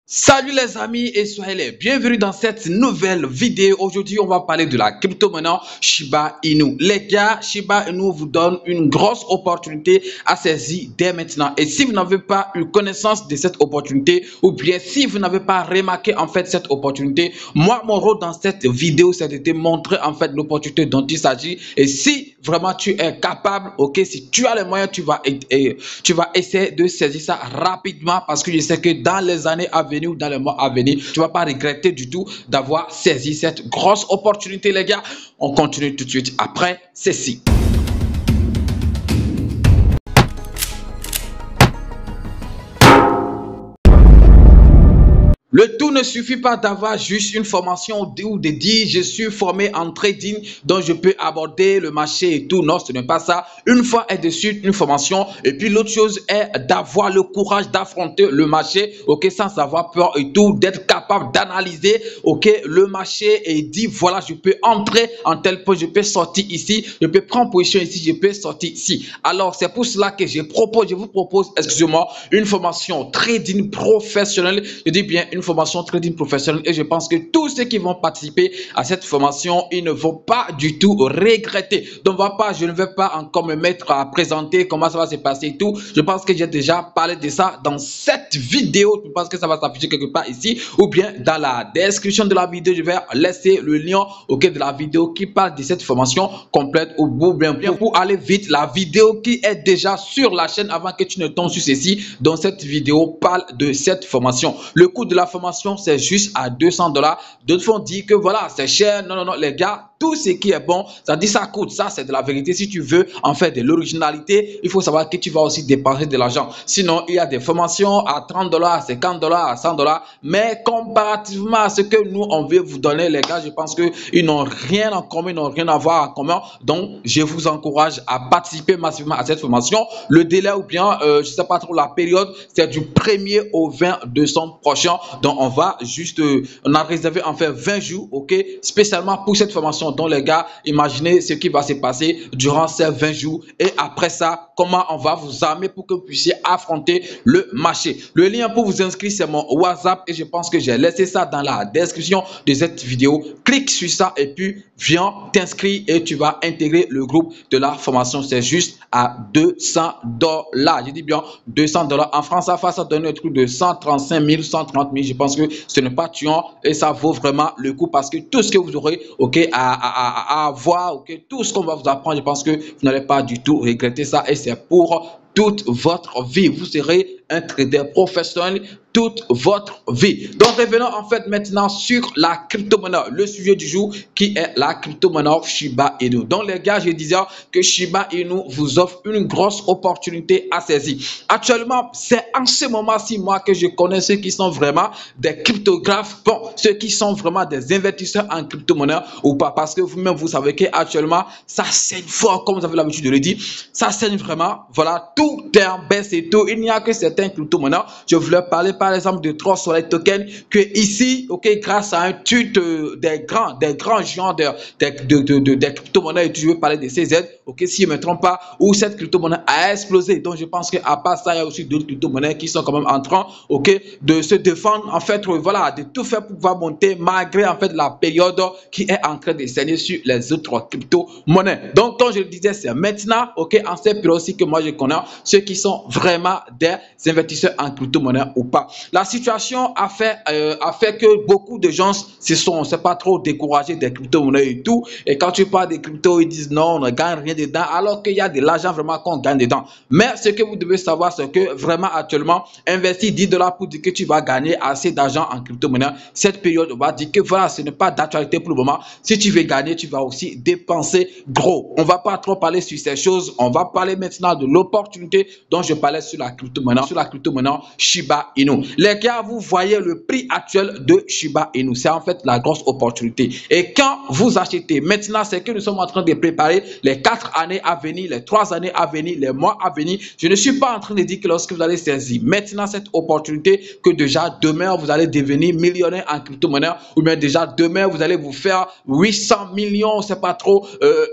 Salut les amis et soyez les bienvenus dans cette nouvelle vidéo. Aujourd'hui, on va parler de la crypto-monnaie Shiba Inu. Les gars, Shiba Inu vous donne une grosse opportunité à saisir dès maintenant. Et si vous n'avez pas eu connaissance de cette opportunité ou bien si vous n'avez pas remarqué en fait cette opportunité, moi, mon rôle dans cette vidéo, c'est de te montrer en fait l'opportunité dont il s'agit. Et si vraiment tu es capable, ok, si tu as les moyens, tu vas essayer de saisir ça rapidement parce que je sais que dans les années à venir ou dans les mois à venir, tu ne vas pas regretter du tout d'avoir saisi cette grosse opportunité, les gars. On continue tout de suite après ceci. Le tout ne suffit pas d'avoir juste une formation ou de dire je suis formé en trading donc je peux aborder le marché et tout. Non, ce n'est pas ça. Une fois est dessus une formation et puis l'autre chose est d'avoir le courage d'affronter le marché, ok, sans avoir peur et tout, d'être capable d'analyser, ok, le marché et dire voilà, je peux entrer en tel point, je peux sortir ici, je peux prendre position ici, je peux sortir ici. Alors c'est pour cela que je vous propose, excusez-moi, une formation trading professionnelle. Je dis bien une formation trading professionnelle et je pense que tous ceux qui vont participer à cette formation, ils ne vont pas du tout regretter. Donc je ne vais pas encore me mettre à présenter comment ça va se passer et tout. Je pense que j'ai déjà parlé de ça dans cette vidéo. Je pense que ça va s'afficher quelque part ici ou bien dans la description de la vidéo. Je vais laisser le lien de la vidéo qui parle de cette formation complète ou bien pour aller vite, la vidéo qui est déjà sur la chaîne avant que tu ne tombes sur ceci. Donc cette vidéo parle de cette formation. Le coût de la formation, c'est juste à 200 $. D'autres vont dire que voilà, c'est cher. Non, non, non, les gars, tout ce qui est bon, ça dit ça coûte. Ça, c'est de la vérité. Si tu veux en faire de l'originalité, il faut savoir que tu vas aussi dépenser de l'argent. Sinon, il y a des formations à 30 $, à 50 $, à 100 $. Mais comparativement à ce que nous, on veut vous donner, les gars, je pense qu'ils n'ont rien en commun, ils n'ont rien à voir en commun. Donc, je vous encourage à participer massivement à cette formation. Le délai ou bien, je ne sais pas trop la période, c'est du 1er au 20 décembre prochain. Donc, on va juste, on a réservé en fait 20 jours, ok, spécialement pour cette formation. Donc, les gars, imaginez ce qui va se passer durant ces 20 jours. Et après ça, comment on va vous armer pour que vous puissiez affronter le marché. Le lien pour vous inscrire, c'est mon WhatsApp et je pense que j'ai laissé ça dans la description de cette vidéo. Clique sur ça et puis viens t'inscrire et tu vas intégrer le groupe de la formation. C'est juste à 200 $. Je dis bien 200 $. En France, ça donne un truc de 135 000, 130 000. Je pense que ce n'est pas tuant et ça vaut vraiment le coup parce que tout ce que vous aurez à avoir, tout ce qu'on va vous apprendre, je pense que vous n'allez pas du tout regretter ça et c'est pour toute votre vie. Vous serez un trader professionnel toute votre vie. Donc revenons en fait maintenant sur la crypto-monnaie, le sujet du jour qui est la crypto-monnaie Shiba Inu. Donc les gars, je disais que Shiba Inu vous offre une grosse opportunité à saisir. Actuellement, c'est en ce moment-ci moi que je connais ceux qui sont vraiment des cryptographes, bon, ceux qui sont vraiment des investisseurs en crypto-monnaie ou pas, parce que vous-même vous savez qu'actuellement ça saigne fort, comme vous avez l'habitude de le dire, ça saigne vraiment, voilà, tout est en baisse et tout. Il n'y a que certains crypto-monnaies. Je voulais parler par exemple de Trust Wallet Token que ici, ok, grâce à un tweet des grands géants des crypto-monnaies, je veux parler de CZ, ok, si je ne me trompe pas, où cette crypto-monnaie a explosé. Donc je pense qu'à part ça, il y a aussi d'autres crypto-monnaies qui sont quand même en train, ok, de se défendre, en fait, voilà, de tout faire pour pouvoir monter malgré en fait la période qui est en train de saigner sur les autres crypto-monnaies. Donc comme je le disais, c'est maintenant, ok, en cette période aussi que moi je connais ceux qui sont vraiment des investisseurs en crypto-monnaie ou pas. La situation a fait que beaucoup de gens se sont, c'est pas trop découragés des crypto-monnaies et tout. Et quand tu parles des cryptos, ils disent non, on ne gagne rien dedans, alors qu'il y a de l'argent vraiment qu'on gagne dedans. Mais ce que vous devez savoir, c'est que vraiment actuellement, investir 10 $ pour dire que tu vas gagner assez d'argent en crypto-monnaie, cette période, on va dire que voilà, ce n'est pas d'actualité pour le moment. Si tu veux gagner, tu vas aussi dépenser gros. On va pas trop parler sur ces choses. On va parler maintenant de l'opportunité dont je parlais sur la crypto-monnaie Shiba Inu. Les gars, vous voyez le prix actuel de Shiba Inu. C'est en fait la grosse opportunité. Et quand vous achetez, maintenant, c'est que nous sommes en train de préparer les 4 années à venir, les 3 années à venir, les mois à venir. Je ne suis pas en train de dire que lorsque vous allez saisir maintenant cette opportunité, que déjà demain, vous allez devenir millionnaire en crypto-monnaie, ou bien déjà demain, vous allez vous faire 800 millions, c'est pas trop,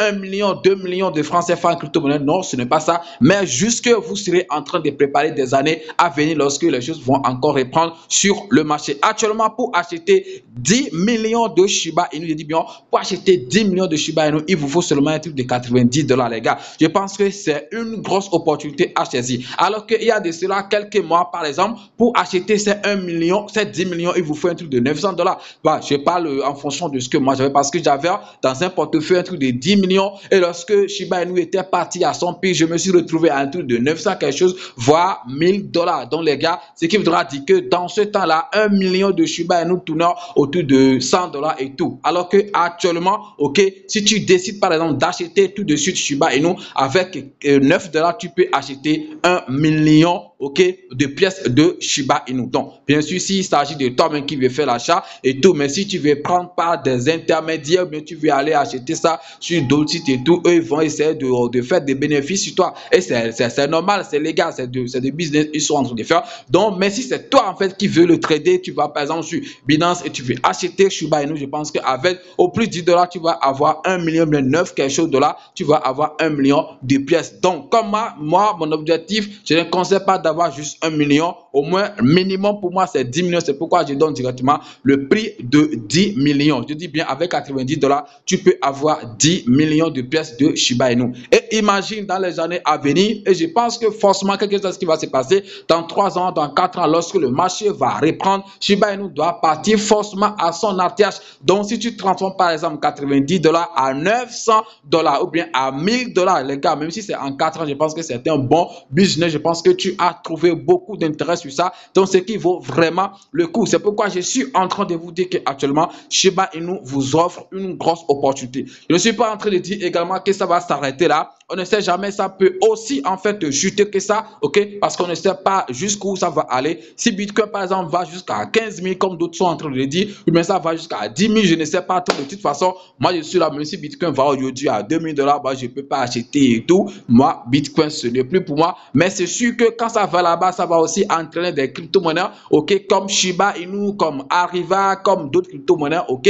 1 million, 2 millions de francs CFA en crypto-monnaie. Non, ce n'est pas ça. Mais juste puisque vous serez en train de préparer des années à venir lorsque les choses vont encore reprendre sur le marché. Actuellement, pour acheter 10 millions de Shiba Inu, je dis bien, pour acheter 10 millions de Shiba Inu, il vous faut seulement un truc de 90 $, les gars. Je pense que c'est une grosse opportunité à saisir. Alors qu'il y a de cela quelques mois, par exemple, pour acheter ces 1 million, ces 10 millions, il vous faut un truc de 900 $. Bah, je parle en fonction de ce que moi j'avais, parce que j'avais dans un portefeuille un truc de 10 millions, et lorsque Shiba Inu était parti à son pic, je me suis retrouvé à un truc de 900 quelque chose, voire 1000 $. Donc les gars, ce qui voudra dire que dans ce temps-là, 1 million de Shiba Inu tournant autour de 100 $ et tout. Alors que actuellement, ok, si tu décides par exemple d'acheter tout de suite Shiba Inu avec 9 $, tu peux acheter 1 million, ok, de pièces de Shiba Inu. Donc, bien sûr, s'il s'agit de toi-même qui veut faire l'achat et tout, mais si tu veux prendre par des intermédiaires, mais tu veux aller acheter ça sur d'autres sites et tout, eux, ils vont essayer de faire des bénéfices sur toi. Et c'est normal, c'est légal, c'est de business, ils sont en train de faire. Donc, mais si c'est toi, en fait, qui veux le trader, tu vas par exemple sur Binance et tu veux acheter Shiba Inu, je pense qu'avec au plus 10 $, tu vas avoir 1 million, 9 quelque chose de dollars, tu vas avoir 1 million de pièces. Donc, comme moi, mon objectif, je ne conseille pas d'avoir juste 1 million, au moins minimum pour moi c'est 10 millions, c'est pourquoi je donne directement le prix de 10 millions. Je dis bien avec 90 $, tu peux avoir 10 millions de pièces de Shiba Inu. Et imagine dans les années à venir, et je pense que forcément quelque chose qui va se passer dans 3 ans, dans 4 ans, lorsque le marché va reprendre, Shiba Inu doit partir forcément à son ATH. Donc si tu transformes par exemple 90 $ à 900 $ ou bien à 1000 $, les gars, même si c'est en 4 ans, je pense que c'est un bon business. Je pense que tu as trouvé beaucoup d'intérêt sur ça. Donc, ce qui vaut vraiment le coup. C'est pourquoi je suis en train de vous dire qu'actuellement, Shiba Inu vous offre une grosse opportunité. Je ne suis pas en train de dire également que ça va s'arrêter là. On ne sait jamais, ça peut aussi en fait chuter que ça, ok? Parce qu'on ne sait pas jusqu'où ça va aller. Si Bitcoin, par exemple, va jusqu'à 15 000, comme d'autres sont en train de le dire, mais ça va jusqu'à 10 000, je ne sais pas. De toute façon, moi, je suis là, même si Bitcoin va aujourd'hui à 2 000 $, bah, je ne peux pas acheter et tout. Moi, Bitcoin, ce n'est plus pour moi. Mais c'est sûr que quand ça va là-bas, ça va aussi entraîner des crypto-monnaies, ok? Comme Shiba Inu, comme Arriva, comme d'autres crypto-monnaies, ok?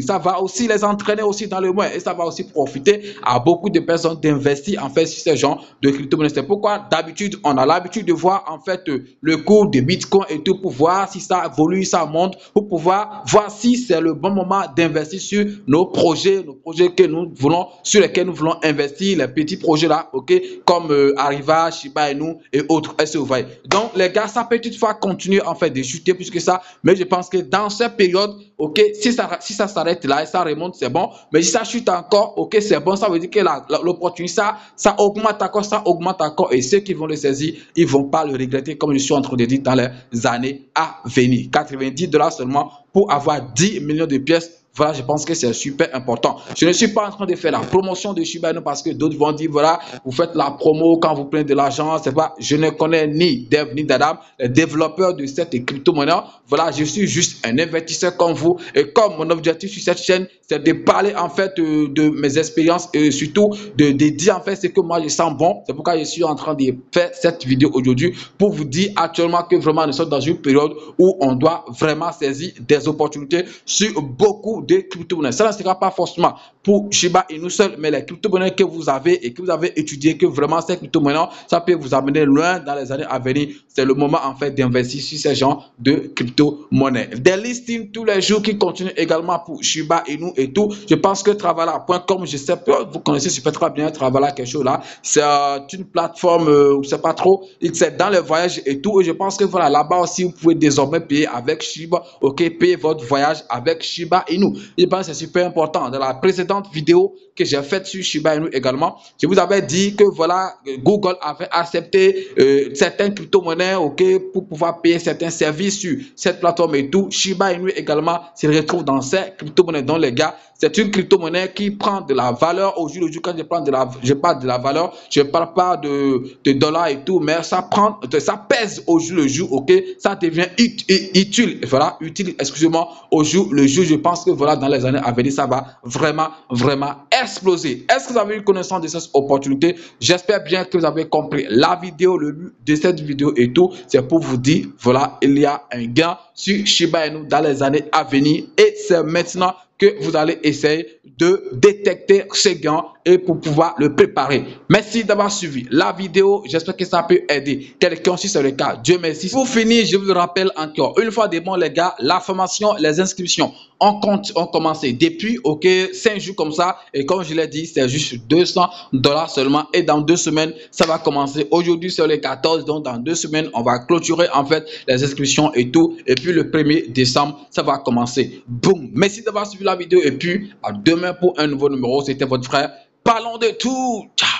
Ça va aussi les entraîner aussi dans le monde et ça va aussi profiter à beaucoup de personnes d'investir en fait sur ces genres de crypto-monnaies. C'est pourquoi d'habitude, on a l'habitude de voir en fait le cours de Bitcoin et tout pour voir si ça évolue, ça monte, pour pouvoir voir si c'est le bon moment d'investir sur nos projets que nous voulons, sur lesquels nous voulons investir, les petits projets là, ok, comme Arriva, Shiba Inu et autres. Est-ce que vous voyez? Donc les gars, ça peut toutefois continuer en fait de chuter plus que ça, mais je pense que dans cette période, ok, si ça s'arrête là et ça remonte, c'est bon, mais si ça chute encore, ok, c'est bon, ça veut dire que l'opportunité, ça augmente encore, et ceux qui vont le saisir, ils vont pas le regretter, comme je suis en train de dire, dans les années à venir. 90 $ seulement pour avoir 10 millions de pièces. Voilà, je pense que c'est super important. Je ne suis pas en train de faire la promotion de Shiba Inu parce que d'autres vont dire, voilà, vous faites la promo quand vous prenez de l'argent. C'est pas, je ne connais ni Dev ni Dadam, les développeurs de cette crypto-monnaie. Voilà, je suis juste un investisseur comme vous. Et comme mon objectif sur cette chaîne, c'est de parler en fait de mes expériences et surtout de dire en fait ce que moi je sens bon. C'est pourquoi je suis en train de faire cette vidéo aujourd'hui pour vous dire actuellement que vraiment nous sommes dans une période où on doit vraiment saisir des opportunités sur beaucoup de crypto-monnaies. Ça ne sera pas forcément pour Shiba Inu seul, mais les crypto-monnaies que vous avez et que vous avez étudié, que vraiment ces crypto-monnaies, ça peut vous amener loin dans les années à venir. C'est le moment en fait d'investir sur ces genres de crypto-monnaies. Des listings tous les jours qui continuent également pour Shiba Inu et tout. Je pense que Travala.com, je sais pas, vous connaissez super très bien Travala quelque chose là. C'est une plateforme, je ne sais pas trop, c'est dans les voyages et tout. Et je pense que voilà, là-bas aussi, vous pouvez désormais payer avec Shiba, ok, payer votre voyage avec Shiba Inu. Je pense que c'est super important. Dans la précédente vidéo que j'ai faite sur Shiba Inu également, je vous avais dit que voilà, Google avait accepté certaines crypto-monnaies, ok, pour pouvoir payer certains services sur cette plateforme et tout. Shiba Inu également se retrouve dans ces crypto-monnaies. Donc les gars, c'est une crypto-monnaie qui prend de la valeur au jour le jour. Quand je parle de la valeur, je ne parle pas de dollars et tout, mais ça pèse au jour le jour, ok, ça devient utile, voilà, utile, excusez-moi, au jour le jour. Je pense que voilà, dans les années à venir, ça va vraiment exploser. Est-ce que vous avez eu connaissance de cette opportunité? J'espère bien que vous avez compris la vidéo, le but de cette vidéo et tout, c'est pour vous dire, voilà, il y a un gain sur Shiba Inu dans les années à venir et c'est maintenant que vous allez essayer de détecter ces gains et pour pouvoir le préparer. Merci d'avoir suivi la vidéo. J'espère que ça peut aider quelqu'un. Si c'est le cas, Dieu merci. Pour finir, je vous rappelle encore une fois de bon les gars, la formation, les inscriptions ont commencé depuis 5 jours comme ça. Et comme je l'ai dit, c'est juste $200 seulement. Et dans 2 semaines, ça va commencer. Aujourd'hui, c'est le 14. Donc dans 2 semaines, on va clôturer en fait les inscriptions et tout. Et puis le 1er décembre, ça va commencer. Boum. Merci d'avoir suivi la vidéo. Et puis à demain pour un nouveau numéro. C'était votre frère. Parlons de tout. Ciao.